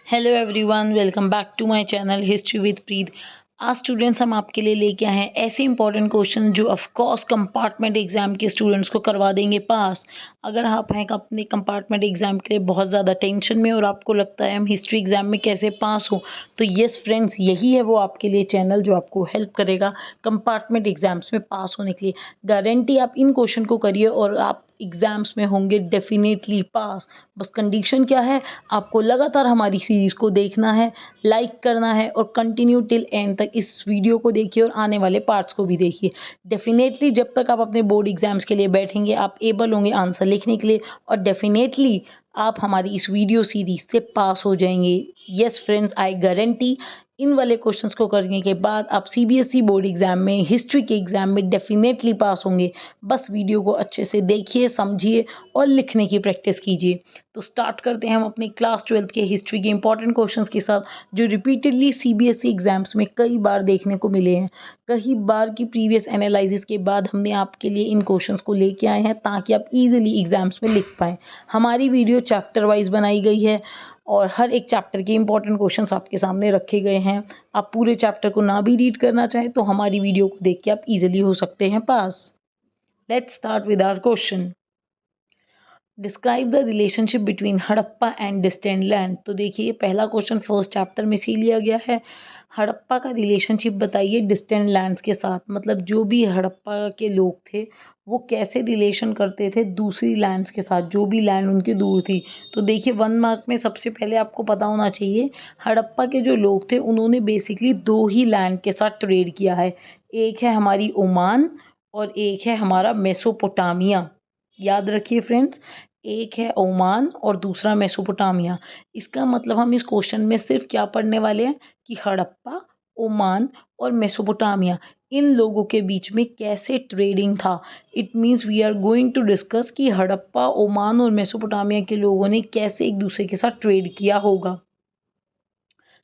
Hello everyone, welcome back to my channel history with Preet. आज students हम आपके लिए लेके आए हैं ऐसे इंपॉर्टेंट क्वेश्चन जो ऑफ कोर्स कंपार्टमेंट एग्जाम के स्टूडेंट्स को करवा देंगे पास। अगर आप हैं अपने कंपार्टमेंट एग्जाम के लिए बहुत ज़्यादा टेंशन में और आपको लगता है हम हिस्ट्री एग्जाम में कैसे पास हो, तो यस फ्रेंड्स, यही है वो आपके लिए चैनल जो आपको हेल्प करेगा कंपार्टमेंट एग्जाम्स में पास होने के लिए। गारंटी आप इन क्वेश्चन को करिए और आप एग्जाम्स में होंगे डेफिनेटली पास। बस कंडीशन क्या है, आपको लगातार हमारी सीरीज़ को देखना है, लाइक करना है और कंटिन्यू टिल एंड तक इस वीडियो को देखिए और आने वाले पार्ट्स को भी देखिए। डेफिनेटली जब तक आप अपने बोर्ड एग्जाम्स के लिए बैठेंगे आप एबल होंगे आंसर लिखने के लिए और डेफिनेटली आप हमारी इस वीडियो सीरीज से पास हो जाएंगे। यस फ्रेंड्स, आई गारंटी इन वाले क्वेश्चंस को करने के बाद आप सीबीएसई बोर्ड एग्जाम में, हिस्ट्री के एग्जाम में डेफिनेटली पास होंगे। बस वीडियो को अच्छे से देखिए, समझिए और लिखने की प्रैक्टिस कीजिए। तो स्टार्ट करते हैं हम अपनी क्लास 12th के हिस्ट्री के इंपॉर्टेंट क्वेश्चंस के साथ, जो रिपीटेडली सीबीएसई एग्जाम्स में कई बार देखने को मिले हैं। कई बार की प्रीवियस एनालिसिस के बाद हमने आपके लिए इन क्वेश्चंस को लेके आए हैं ताकि आप इजीली एग्जाम्स में लिख पाएँ। हमारी वीडियो चैप्टर वाइज बनाई गई है और हर एक चैप्टर के इंपॉर्टेंट क्वेश्चंस आपके सामने रखे गए हैं। आप पूरे चैप्टर को ना भी रीड करना चाहें तो हमारी वीडियो को देख के आप इजीली हो सकते हैं pass. Let's start with our question. Describe the relationship between Harappa and distant land. तो देखिए, पहला क्वेश्चन फर्स्ट चैप्टर में से ही लिया गया है। हड़प्पा का रिलेशनशिप बताइए डिस्टेंट लैंड्स के साथ, मतलब जो भी हड़प्पा के लोग थे वो कैसे रिलेशन करते थे दूसरी लैंड्स के साथ, जो भी लैंड उनकी दूर थी। तो देखिए, 1 मार्क में सबसे पहले आपको पता होना चाहिए हड़प्पा के जो लोग थे उन्होंने बेसिकली दो ही लैंड के साथ ट्रेड किया है। एक है हमारी ओमान और एक है हमारा मेसोपोटामिया। याद रखिए फ्रेंड्स, एक है ओमान और दूसरा मेसोपोटामिया। इसका मतलब हम इस क्वेश्चन में सिर्फ क्या पढ़ने वाले हैं कि हड़प्पा, ओमान और मेसोपोटामिया इन लोगों के बीच में कैसे ट्रेडिंग था। It means we are going to discuss कि हड़प्पा, ओमान और मेसोपोटामिया के लोगों ने कैसे एक दूसरे के साथ ट्रेड किया होगा।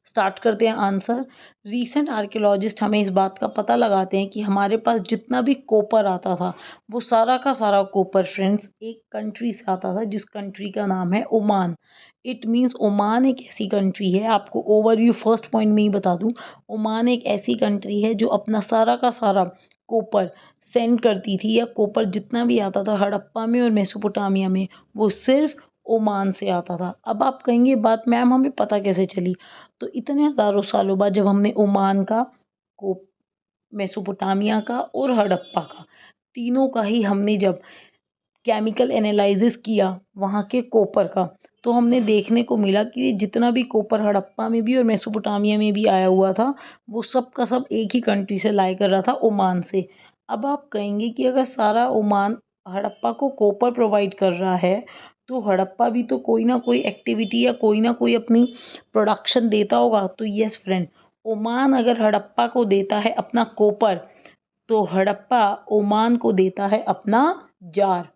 स्टार्ट करते हैं आंसर। रीसेंट आर्कियोलॉजिस्ट हमें इस बात का पता लगाते हैं कि हमारे पास जितना भी कॉपर आता था वो सारा का सारा कॉपर फ्रेंड्स एक कंट्री से आता था जिस कंट्री का नाम है ओमान। इट मीन्स ओमान एक ऐसी कंट्री है, आपको ओवरव्यू फर्स्ट पॉइंट में ही बता दूं, ओमान एक ऐसी कंट्री है जो अपना सारा का सारा कॉपर सेंड करती थी, या कॉपर जितना भी आता था हड़प्पा में और मेसोपोटामिया में वो सिर्फ ओमान से आता था। अब आप कहेंगे बात मैम हमें पता कैसे चली, तो इतने हज़ारों सालों बाद जब हमने ओमान का, को मेसोपोटामिया का और हड़प्पा का, तीनों का ही हमने जब केमिकल एनालिसिस किया वहाँ के कॉपर का, तो हमने देखने को मिला कि जितना भी कॉपर हड़प्पा में भी और मेसोपोटामिया में भी आया हुआ था वो सब का सब एक ही कंट्री से लाई कर रहा था, ओमान से। अब आप कहेंगे कि अगर सारा ओमान हड़प्पा को कॉपर प्रोवाइड कर रहा है तो हड़प्पा भी तो कोई ना कोई एक्टिविटी या कोई ना कोई अपनी प्रोडक्शन देता होगा। तो यस फ्रेंड, ओमान अगर हड़प्पा को देता है अपना कॉपर तो हड़प्पा ओमान को देता है अपना जार।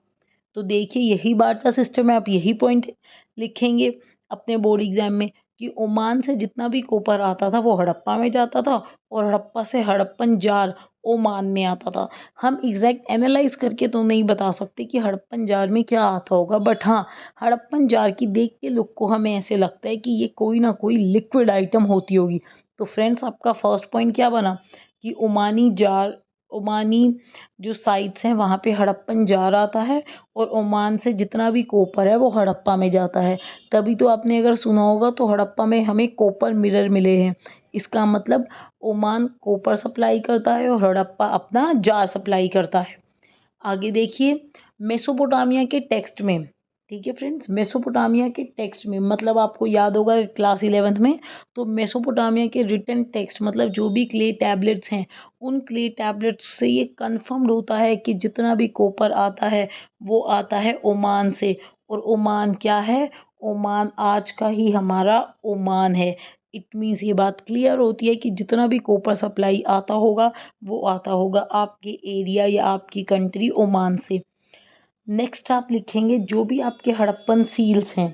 तो देखिए, यही बात का सिस्टम है, आप यही पॉइंट लिखेंगे अपने बोर्ड एग्जाम में कि ओमान से जितना भी कॉपर आता था वो हड़प्पा में जाता था और हड़प्पा से हड़प्पन जार ओमान में आता था। हम एग्जैक्ट एनालाइज करके तो नहीं बता सकते कि हड़प्पन जार में क्या आता होगा, बट हाँ, हड़प्पन जार की देख के लुक को हमें ऐसे लगता है कि ये कोई ना कोई लिक्विड आइटम होती होगी। तो फ्रेंड्स, आपका फर्स्ट पॉइंट क्या बना कि ओमानी जार, ओमानी जो साइट्स हैं वहाँ पे हड़प्पन जार आता है और ओमान से जितना भी कॉपर है वो हड़प्पा में जाता है। तभी तो आपने अगर सुना होगा तो हड़प्पा में हमें कॉपर मिरर मिले हैं। इसका मतलब ओमान कॉपर सप्लाई करता है और हड़प्पा अपना जार सप्लाई करता है। आगे देखिए, मेसोपोटामिया के टेक्स्ट में, ठीक है फ्रेंड्स, मेसोपोटामिया के टेक्स्ट में मतलब आपको याद होगा क्लास 11th में, तो मेसोपोटामिया के रिटन टेक्स्ट मतलब जो भी क्ले टैबलेट्स हैं उन क्ले टैबलेट्स से ये कन्फर्म्ड होता है कि जितना भी कॉपर आता है वो आता है ओमान से। और ओमान क्या है, ओमान आज का ही हमारा ओमान है। इट मीन्स ये बात क्लियर होती है कि जितना भी कॉपर सप्लाई आता होगा वो आता होगा आपके एरिया या आपकी कंट्री ओमान से। नेक्स्ट आप लिखेंगे जो भी आपके हड़प्पन सील्स हैं,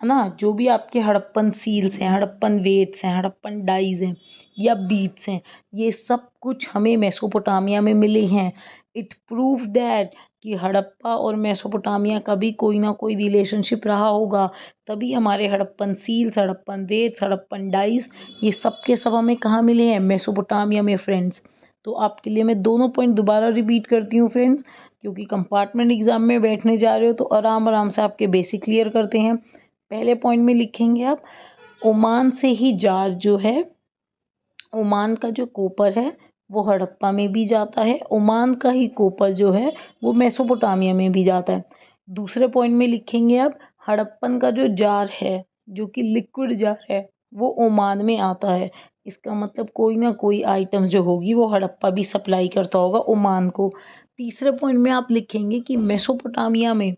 है ना, जो भी आपके हड़प्पन सील्स हैं, हड़प्पन वेट्स हैं, हड़प्पन डाइज हैं या बीट्स हैं, ये सब कुछ हमें मेसोपोटामिया में मिले हैं। इट प्रूव दैट कि हड़प्पा और मेसोपोटामिया का भी कोई ना कोई रिलेशनशिप रहा होगा, तभी हमारे हड़प्पन सील्स, हड़प्पन वेद्स, हड़प्पन डाइस, ये सब के सब हमें कहाँ मिले हैं? मेसोपोटामिया में फ्रेंड्स। तो आपके लिए मैं दोनों पॉइंट दोबारा रिपीट करती हूँ फ्रेंड्स, क्योंकि कंपार्टमेंट एग्जाम में बैठने जा रहे हो तो आराम आराम से आपके बेसिक क्लियर करते हैं। पहले पॉइंट में लिखेंगे आप, ओमान से ही जार जो है, ओमान का जो कोपर है वो हड़प्पा में भी जाता है, ओमान का ही कोपर जो है वो मेसोपोटामिया में भी जाता है। दूसरे पॉइंट में लिखेंगे आप, हड़प्पन का जो जार है, जो कि लिक्विड जार है, वो ओमान में आता है। इसका मतलब कोई ना कोई आइटम जो होगी वो हड़प्पा भी सप्लाई करता होगा ओमान को। तीसरे पॉइंट में आप लिखेंगे कि मेसोपोटामिया में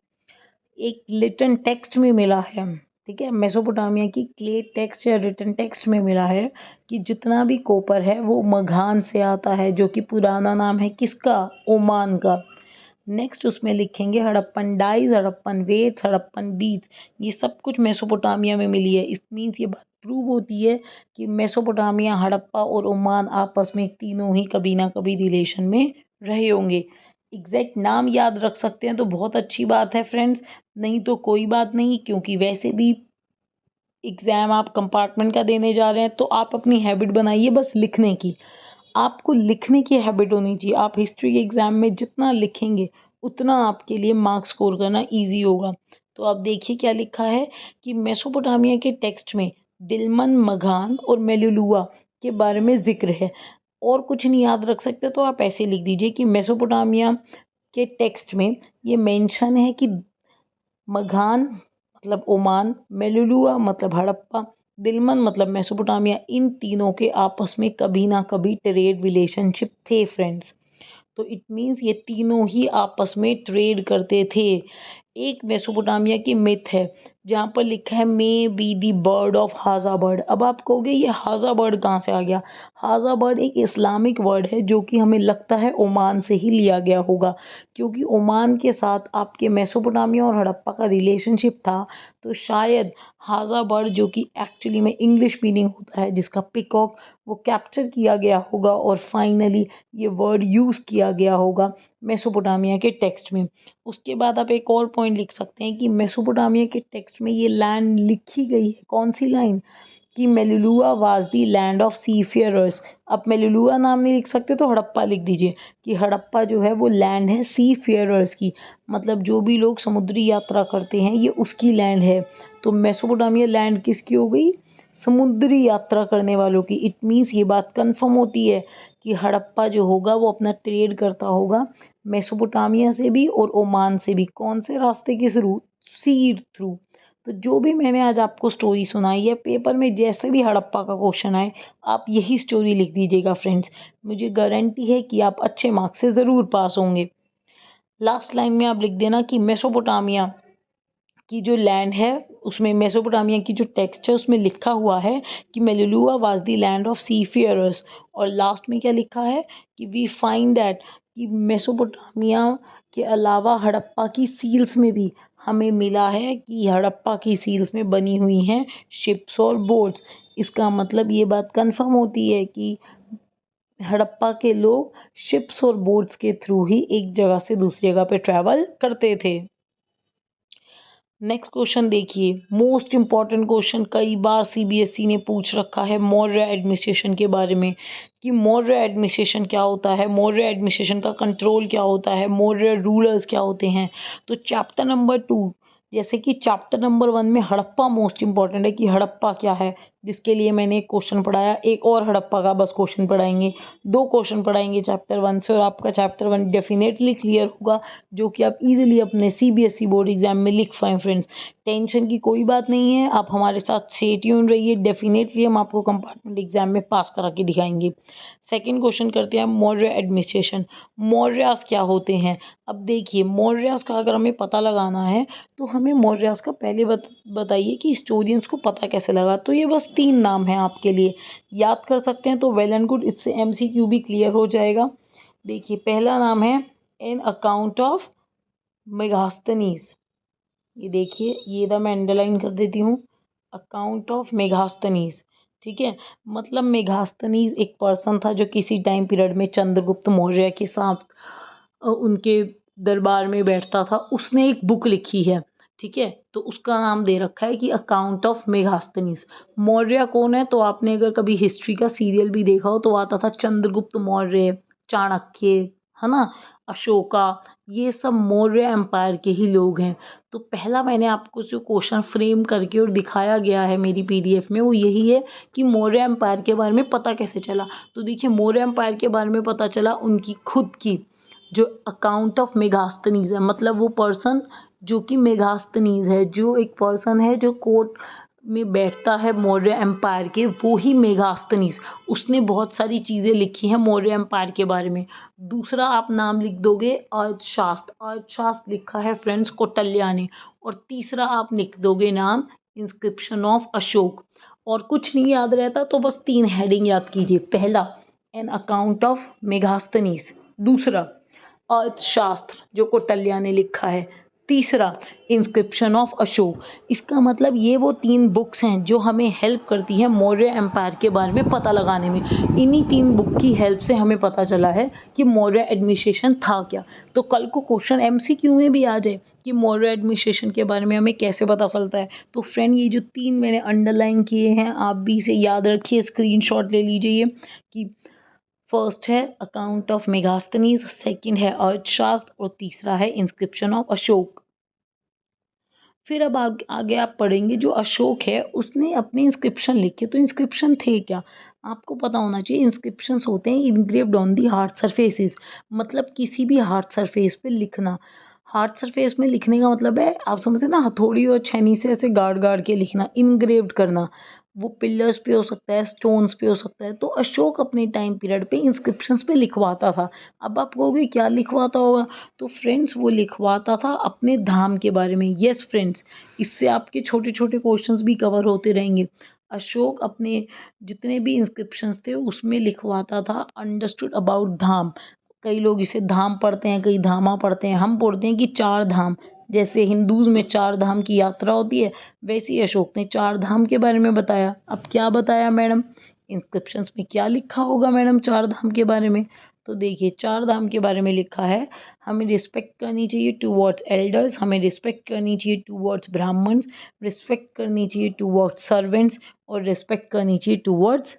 एक लिटन टेक्स्ट में मिला है, ठीक है, मेसोपोटामिया की क्ले टेक्स्ट या रिटन टेक्स्ट में मिला है कि जितना भी कॉपर है वो मघान से आता है, जो कि पुराना नाम है किसका? ओमान का। नेक्स्ट उसमें लिखेंगे Harappan dies, Harappan weights, Harappan beads, ये सब कुछ मेसोपोटामिया में मिली है। इस मीन्स ये बात प्रूव होती है कि मेसोपोटामिया, हड़प्पा और ओमान आपस में तीनों ही कभी ना कभी रिलेशन में रहे होंगे। एग्जैक्ट नाम याद रख सकते हैं तो बहुत अच्छी बात है फ्रेंड्स, नहीं तो कोई बात नहीं, क्योंकि वैसे भी एग्ज़ाम आप कंपार्टमेंट का देने जा रहे हैं तो आप अपनी हैबिट बनाइए बस लिखने की। आपको लिखने की हैबिट होनी चाहिए। आप हिस्ट्री एग्ज़ाम में जितना लिखेंगे उतना आपके लिए मार्क्स स्कोर करना ईजी होगा। तो आप देखिए क्या लिखा है कि मेसोपोटामिया के टेक्स्ट में दिलमन, मघान और मेलुलुआ के बारे में ज़िक्र है। और कुछ नहीं याद रख सकते तो आप ऐसे लिख दीजिए कि मेसोपोटामिया के टेक्स्ट में ये मेंशन है कि मघान मतलब ओमान, मेलुलुआ मतलब हड़प्पा, दिलमन मतलब मेसोपोटामिया, इन तीनों के आपस में कभी ना कभी ट्रेड रिलेशनशिप थे फ्रेंड्स। तो इट मीन्स ये तीनों ही आपस में ट्रेड करते थे। एक मेसोपोटामिया की मिथ है जहाँ पर लिखा है may be the bird of haja bird. अब आप कहोगे ये हाजा बर्ड कहाँ से आ गया? हाजा बर्ड एक इस्लामिक वर्ड है जो कि हमें लगता है ओमान से ही लिया गया होगा, क्योंकि ओमान के साथ आपके मेसोपोटामिया और हड़प्पा का रिलेशनशिप था। तो शायद हाजा बर्ड, जो कि एक्चुअली में इंग्लिश मीनिंग होता है जिसका पिकॉक, वो कैप्चर किया गया होगा और फाइनली ये वर्ड यूज़ किया गया होगा मेसोपोटामिया के टेक्स्ट में। उसके बाद आप एक और पॉइंट लिख सकते हैं कि मेसोपोटामिया के टेक्स्ट में ये लैंड लिखी गई है, कौन सी लाइन? कि मेलुलुआ was the land of seafarers. अब मेलुलुआ नाम नहीं लिख सकते तो हड़प्पा लिख दीजिए कि हड़प्पा जो है वो लैंड है सीफेयरर्स की, मतलब जो भी लोग समुद्री यात्रा करते हैं ये उसकी लैंड है। तो मेसोपोटामिया लैंड किसकी हो गई? समुद्री यात्रा करने वालों की। इट मीन्स ये बात कंफर्म होती है कि हड़प्पा जो होगा वो अपना ट्रेड करता होगा मेसोपोटामिया से भी और ओमान से भी। कौन से रास्ते के थ्रू? सी थ्रू। तो जो भी मैंने आज आपको स्टोरी सुनाई है, पेपर में जैसे भी हड़प्पा का क्वेश्चन आए आप यही स्टोरी लिख दीजिएगा फ्रेंड्स। मुझे गारंटी है कि आप अच्छे मार्क्स से ज़रूर पास होंगे। लास्ट लाइन में आप लिख देना कि मेसोपोटामिया की जो लैंड है उसमें, मेसोपोटामिया की जो टेक्स्ट है उसमें लिखा हुआ है कि मेलुलुआ was the land of seafarers. और लास्ट में क्या लिखा है कि वी फाइंड दैट कि मेसोपोटामिया के अलावा हड़प्पा की सील्स में भी हमें मिला है कि हड़प्पा की सील्स में बनी हुई हैं शिप्स और बोट्स। इसका मतलब ये बात कंफर्म होती है कि हड़प्पा के लोग शिप्स और बोट्स के थ्रू ही एक जगह से दूसरी जगह पे ट्रैवल करते थे। नेक्स्ट क्वेश्चन देखिए, मोस्ट इम्पॉर्टेंट क्वेश्चन, कई बार सीबीएसई ने पूछ रखा है मौर्य एडमिनिस्ट्रेशन के बारे में कि मौर्य एडमिनिस्ट्रेशन क्या होता है, मौर्य एडमिनिस्ट्रेशन का कंट्रोल क्या होता है, मौर्य रूलर्स क्या होते हैं। तो चैप्टर नंबर 2, जैसे कि चैप्टर नंबर 1 में हड़प्पा मोस्ट इंपॉर्टेंट है कि हड़प्पा क्या है, जिसके लिए मैंने एक क्वेश्चन पढ़ाया, एक और हड़प्पा का बस क्वेश्चन पढ़ाएंगे, 2 क्वेश्चन पढ़ाएंगे चैप्टर 1 से और आपका चैप्टर 1 डेफिनेटली क्लियर होगा, जो कि आप इजीली अपने सीबीएसई बोर्ड एग्जाम में लिख पाएँ फ्रेंड्स। टेंशन की कोई बात नहीं है, आप हमारे साथ स्टे ट्यून रहिए, डेफिनेटली हम आपको कंपार्टमेंट एग्जाम में पास करा के दिखाएंगे। सेकंड क्वेश्चन करते हैं मौर्य एडमिनिस्ट्रेशन, मौर्यास क्या होते हैं। अब देखिए मौर्यास का अगर हमें पता लगाना है तो हमें मौर्यास का पहले बताइए कि हिस्टोरियंस को पता कैसे लगा। तो ये बस 3 नाम हैं आपके लिए, याद कर सकते हैं तो वेल एंड गुड, इससे एमसीक्यू भी क्लियर हो जाएगा। देखिए पहला नाम है एन अकाउंट ऑफ मेगास्थनीज, ये देखिए ये इधर मैं अंडरलाइन कर देती हूँ, अकाउंट ऑफ मेगास्थनीज, ठीक है। मतलब मेगास्थनीज एक पर्सन था जो किसी टाइम पीरियड में चंद्रगुप्त मौर्य के साथ उनके दरबार में बैठता था, उसने एक बुक लिखी है, ठीक है, तो उसका नाम दे रखा है कि अकाउंट ऑफ मेगास्थनीज। मौर्य कौन है, तो आपने अगर कभी हिस्ट्री का सीरियल भी देखा हो तो आता था चंद्रगुप्त मौर्य, चाणक्य, है ना, अशोका, ये सब मौर्य एम्पायर के ही लोग हैं। तो पहला मैंने आपको जो क्वेश्चन फ्रेम करके और दिखाया गया है मेरी पीडीएफ में वो यही है कि मौर्य एम्पायर के बारे में पता कैसे चला। तो देखिए, मौर्य एम्पायर के बारे में पता चला उनकी खुद की जो अकाउंट ऑफ मेगास्थनीज है, मतलब वो पर्सन जो कि मेगास्थनीज है, जो एक पर्सन है जो कोर्ट में बैठता है मौर्य एम्पायर के, वो ही मेगास्थनीज। उसने बहुत सारी चीज़ें लिखी हैं मौर्य एम्पायर के बारे में। दूसरा आप नाम लिख दोगे अर्थशास्त्र, अर्थशास्त्र लिखा है फ्रेंड्स कौटिल्य ने। और तीसरा आप लिख दोगे नाम इंस्क्रिप्शन ऑफ अशोक। और कुछ नहीं याद रहता तो बस 3 हेडिंग याद कीजिए। पहला, एन अकाउंट ऑफ मेगास्थनीज। दूसरा, अर्थशास्त्र जो कौटिल्य ने लिखा है। तीसरा, इंस्क्रिप्शन ऑफ अशोक। इसका मतलब ये वो 3 बुक्स हैं जो हमें हेल्प करती हैं मौर्य एम्पायर के बारे में पता लगाने में। इन्हीं 3 बुक की हेल्प से हमें पता चला है कि मौर्य एडमिनिस्ट्रेशन था क्या। तो कल को क्वेश्चन एमसीक्यू में भी आ जाए कि मौर्य एडमिनिस्ट्रेशन के बारे में हमें कैसे पता चलता है, तो फ्रेंड ये जो 3 मैंने अंडरलाइन किए हैं आप भी इसे याद रखिए, स्क्रीनशॉट ले लीजिए कि फर्स्ट है अकाउंट ऑफ मेगास्थनीज, सेकंड है अर्थशास्त्र और तीसरा है इंस्क्रिप्शन ऑफ अशोक। फिर अब आगे आप पढ़ेंगे जो अशोक है उसने अपने इंस्क्रिप्शन लिखे। तो इंस्क्रिप्शन थे क्या, आपको पता होना चाहिए। इंस्क्रिप्शंस होते हैं engraved on the hard surfaces, मतलब किसी भी हार्ड सरफेस पे लिखना। हार्ड सरफेस में लिखने का मतलब है, आप समझे ना, हथौड़ी और छेनी से ऐसे गाड़ गाड़ के लिखना, इनग्रेव्ड करना। वो पिलर्स पे हो सकता है, स्टोन्स पे हो सकता है। तो अशोक अपने टाइम पीरियड पे इंस्क्रिप्शंस पे लिखवाता था। अब आप कहोगे क्या लिखवाता होगा, तो फ्रेंड्स वो लिखवाता था अपने धाम के बारे में। यस फ्रेंड्स, इससे आपके छोटे छोटे क्वेश्चंस भी कवर होते रहेंगे। अशोक अपने जितने भी इंस्क्रिप्शंस थे उसमें लिखवाता था अंडरस्टूड अबाउट धाम। कई लोग इसे धाम पढ़ते हैं, कई धामा पढ़ते हैं, हम पढ़ते हैं कि 4 धाम। जैसे हिंदूज में 4 धाम की यात्रा होती है, वैसे ही अशोक ने 4 धाम के बारे में बताया। अब क्या बताया मैडम, इंस्क्रिप्शंस में क्या लिखा होगा मैडम 4 धाम के बारे में। तो देखिए 4 धाम के बारे में लिखा है, हमें रिस्पेक्ट करनी चाहिए टूवर्ड्स एल्डर्स, हमें रिस्पेक्ट करनी चाहिए टूवर्ड्स ब्राह्मण्स, रिस्पेक्ट करनी चाहिए टूवर्ड्स सर्वेंट्स और रिस्पेक्ट करनी चाहिए टूवर्ड्स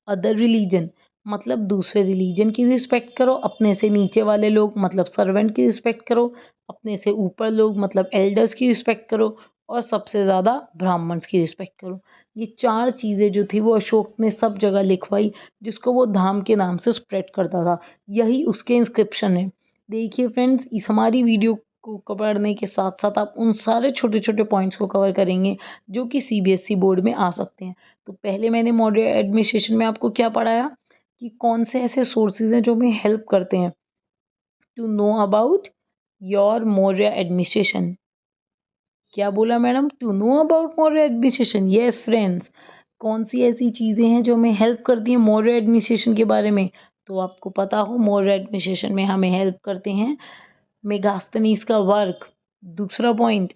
अदर रिलीजन। मतलब दूसरे रिलीजन की रिस्पेक्ट करो, अपने से नीचे वाले लोग मतलब सर्वेंट की रिस्पेक्ट करो, अपने से ऊपर लोग मतलब एल्डर्स की रिस्पेक्ट करो और सबसे ज़्यादा ब्राह्मण्स की रिस्पेक्ट करो। ये 4 चीज़ें जो थी वो अशोक ने सब जगह लिखवाई, जिसको वो धाम के नाम से स्प्रेड करता था। यही उसके इंस्क्रिप्शन है। देखिए फ्रेंड्स, इस हमारी वीडियो को कवरने के साथ साथ आप उन सारे छोटे छोटे पॉइंट्स को कवर करेंगे जो कि सीबीएसई बोर्ड में आ सकते हैं। तो पहले मैंने मॉडर्न एडमिनिस्ट्रेशन में आपको क्या पढ़ाया कि कौन से ऐसे सोर्सेज हैं जो हमें हेल्प करते हैं to know about your Maurya administration. क्या बोला madam, to know about Maurya administration. Yes friends, कौन सी ऐसी चीज़ें हैं जो हमें हेल्प करती हैं मौर्य एडमिनिस्ट्रेशन के बारे में। तो आपको पता हो मौर्य एडमिनिस्ट्रेशन में हमें हेल्प करते हैं मेगास्थनीज का वर्क। दूसरा पॉइंट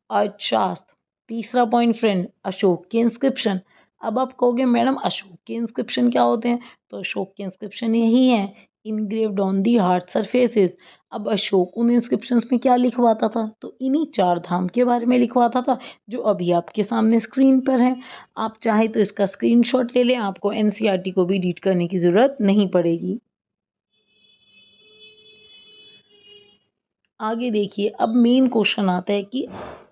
अर्थशास्त्र। तीसरा पॉइंट फ्रेंड अशोक के इंस्क्रिप्शन। अब आप कहोगे मैडम अशोक के इंस्क्रिप्शन क्या होते हैं, तो अशोक के इंस्क्रिप्शन यही हैं engraved on the hard surfaces. अब अशोक उन इंस्क्रिप्शंस में क्या लिखवाता था, तो इन्हीं 4 धाम के बारे में लिखवाता था जो अभी आपके सामने स्क्रीन पर है। आप चाहे तो इसका स्क्रीनशॉट ले लें, आपको एनसीईआरटी को भी रीड करने की ज़रूरत नहीं पड़ेगी। आगे देखिए, अब मेन क्वेश्चन आता है कि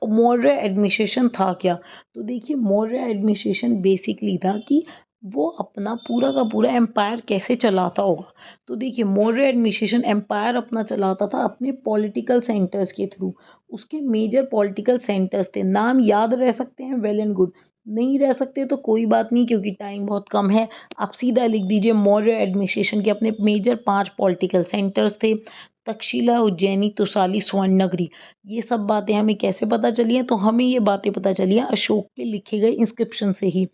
मौर्य एडमिनिस्ट्रेशन था क्या। तो देखिए मौर्य एडमिनिस्ट्रेशन बेसिकली था कि वो अपना पूरा का पूरा एम्पायर कैसे चलाता होगा। तो देखिए मौर्य एडमिनिस्ट्रेशन एम्पायर अपना चलाता था अपने पॉलिटिकल सेंटर्स के थ्रू। उसके मेजर पॉलिटिकल सेंटर्स थे, नाम याद रह सकते हैं वेल एंड गुड, नहीं रह सकते तो कोई बात नहीं क्योंकि टाइम बहुत कम है। आप सीधा लिख दीजिए मौर्य एडमिनिस्ट्रेशन के अपने मेजर 5 पॉलिटिकल सेंटर्स थे, तक्षशिला, उज्जैनी, तोसाली, स्वर्णनगरी। ये सब बातें हमें कैसे पता चली हैं, तो हमें ये बातें पता चली हैं अशोक के लिखे गए इंस्क्रिप्शन से ही।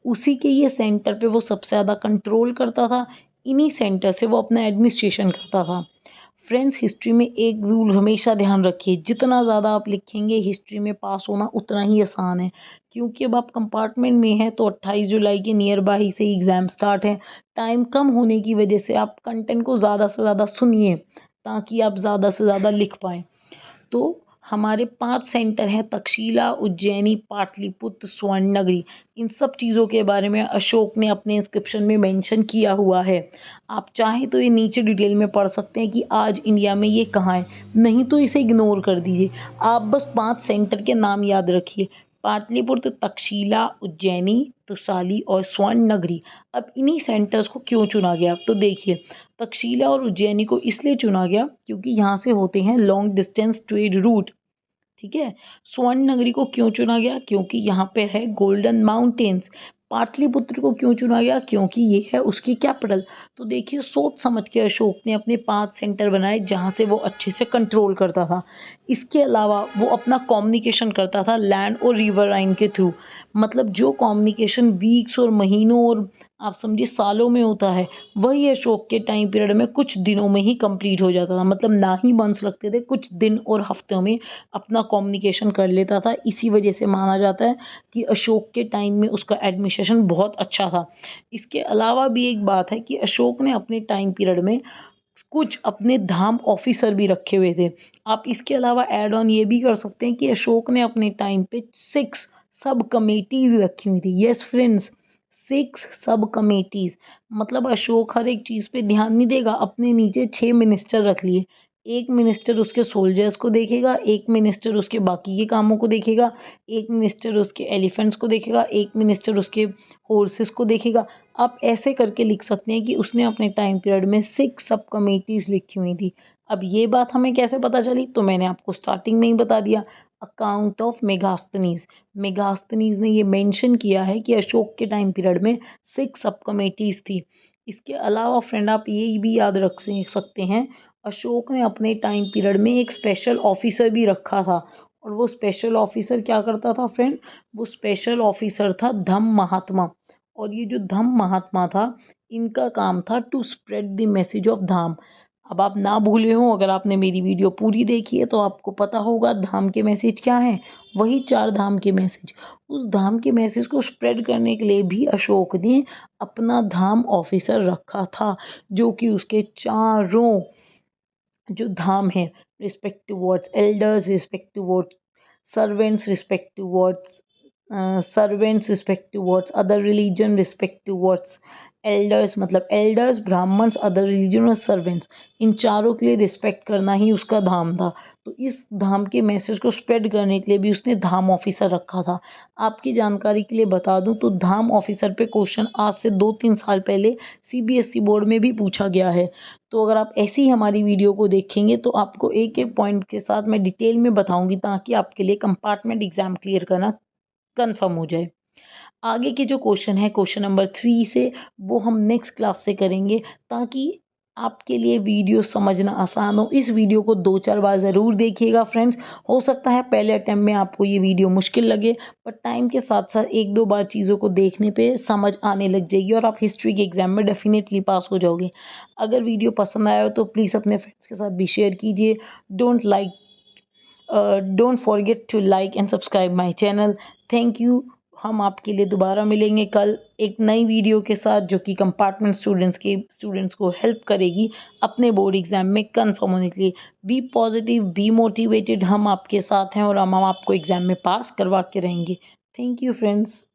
उसी के ये सेंटर पे वो सबसे ज़्यादा कंट्रोल करता था, इन्हीं सेंटर से वो अपना एडमिनिस्ट्रेशन करता था। फ्रेंड्स, हिस्ट्री में एक रूल हमेशा ध्यान रखिए, जितना ज़्यादा आप लिखेंगे हिस्ट्री में पास होना उतना ही आसान है। क्योंकि अब आप कंपार्टमेंट में हैं तो 28 जुलाई के नियर बाई से एग्ज़ाम स्टार्ट है। टाइम कम होने की वजह से आप कंटेंट को ज़्यादा से ज़्यादा सुनिए, ताकि आप ज़्यादा से ज़्यादा लिख पाएँ। तो हमारे 5 सेंटर हैं तक्षशिला, उज्जैनी, पाटलिपुत्र, स्वर्णनगरी। इन सब चीज़ों के बारे में अशोक ने अपने इंस्क्रिप्शन में मेंशन किया हुआ है। आप चाहें तो ये नीचे डिटेल में पढ़ सकते हैं कि आज इंडिया में ये कहाँ है, नहीं तो इसे इग्नोर कर दीजिए। आप बस 5 सेंटर के नाम याद रखिए, पाटलिपुत्र, तक्षशिला, उज्जैनी, तुसाली और स्वर्णनगरी। अब इन्हीं सेंटर्स को क्यों चुना गया? तो देखिए, तक्षशिला और उज्जैनी को इसलिए चुना गया क्योंकि यहाँ से होते हैं लॉन्ग डिस्टेंस ट्रेड रूट। ठीक है। स्वर्ण नगरी को क्यों चुना गया? क्योंकि यहाँ पे है गोल्डन माउंटेन्स। पाटलिपुत्र को क्यों चुना गया? क्योंकि ये है उसकी कैपिटल। तो देखिए, सोच समझ के अशोक ने अपने 5 सेंटर बनाए जहाँ से वो अच्छे से कंट्रोल करता था। इसके अलावा वो अपना कम्युनिकेशन करता था लैंड और रिवर लाइन के थ्रू। मतलब जो कम्युनिकेशन वीक्स और महीनों और आप समझिए सालों में होता है, वही अशोक के टाइम पीरियड में कुछ दिनों में ही कंप्लीट हो जाता था। मतलब ना ही मंथ्स लगते थे, कुछ दिन और हफ्तों में अपना कम्युनिकेशन कर लेता था। इसी वजह से माना जाता है कि अशोक के टाइम में उसका एडमिनिस्ट्रेशन बहुत अच्छा था। इसके अलावा भी एक बात है कि अशोक ने अपने टाइम पीरियड में कुछ अपने धाम ऑफिसर भी रखे हुए थे। आप इसके अलावा ऐड ऑन ये भी कर सकते हैं कि अशोक ने अपने टाइम पे 6 सब कमेटीज़ रखी हुई थी। यस फ्रेंड्स, 6 सब कमेटीज़। मतलब अशोक हर एक चीज़ पे ध्यान नहीं देगा, अपने नीचे 6 मिनिस्टर रख लिए। एक मिनिस्टर उसके सोल्जर्स को देखेगा, एक मिनिस्टर उसके बाकी के कामों को देखेगा, एक मिनिस्टर उसके एलिफेंट्स को देखेगा, एक मिनिस्टर उसके हॉर्सेस को देखेगा। आप ऐसे करके लिख सकते हैं कि उसने अपने टाइम पीरियड में 6 सब कमेटीज़ लिखी हुई थी। अब ये बात हमें कैसे पता चली? तो मैंने आपको स्टार्टिंग में ही बता दिया, अकाउंट ऑफ मेगास्थनीज़। मेगास्थनीज़ ने ये मेंशन किया है कि अशोक के टाइम पीरियड में 6 सब कमेटीज़ थी। इसके अलावा फ्रेंड आप ये भी याद रख सकते हैं, अशोक ने अपने टाइम पीरियड में एक स्पेशल ऑफिसर भी रखा था। और वो स्पेशल ऑफिसर क्या करता था फ्रेंड? वो स्पेशल ऑफिसर था धम्म महात्मा। और ये जो धम्म महात्मा था, इनका काम था to spread the message of Dhamma. अब आप ना भूले हों, अगर आपने मेरी वीडियो पूरी देखी है तो आपको पता होगा धाम के मैसेज क्या हैं। वही 4 धाम के मैसेज। उस धाम के मैसेज को स्प्रेड करने के लिए भी अशोक ने अपना धाम ऑफिसर रखा था, जो कि उसके चारों जो धाम है, respect towards elders, respect towards servants, respect towards servants, respect towards other religion, respect towards elders, मतलब एल्डर्स, ब्राह्मण्स, अदर रिलीजन और सर्वेंट्स, इन चारों के लिए रिस्पेक्ट करना ही उसका धाम था। तो इस धाम के मैसेज को स्प्रेड करने के लिए भी उसने धाम ऑफिसर रखा था। आपकी जानकारी के लिए बता दूं तो धाम ऑफिसर पे क्वेश्चन आज से 2-3 साल पहले सीबीएसई बोर्ड में भी पूछा गया है। तो अगर आप ऐसी ही हमारी वीडियो को देखेंगे तो आपको एक एक पॉइंट के साथ मैं डिटेल में बताऊंगी, ताकि आपके लिए कंपार्टमेंट एग्जाम क्लियर करना कंफर्म हो जाए। आगे के जो क्वेश्चन है क्वेश्चन नंबर 3 से, वो हम नेक्स्ट क्लास से करेंगे, ताकि आपके लिए वीडियो समझना आसान हो। इस वीडियो को 2-4 बार ज़रूर देखिएगा फ्रेंड्स। हो सकता है पहले अटेम्प्ट में आपको ये वीडियो मुश्किल लगे, पर टाइम के साथ साथ 1-2 बार चीज़ों को देखने पे समझ आने लग जाएगी और आप हिस्ट्री के एग्ज़ाम में डेफिनेटली पास हो जाओगे। अगर वीडियो पसंद आया हो तो प्लीज़ अपने फ्रेंड्स के साथ भी शेयर कीजिए। Don't forget to like and subscribe my channel. Thank you. हम आपके लिए दोबारा मिलेंगे कल एक नई वीडियो के साथ, जो कि कंपार्टमेंट स्टूडेंट्स को हेल्प करेगी अपने बोर्ड एग्जाम में कन्फर्म होने के लिए। बी पॉजिटिव, बी मोटिवेटेड, हम आपके साथ हैं और हम आपको एग्जाम में पास करवा के रहेंगे। Thank you friends.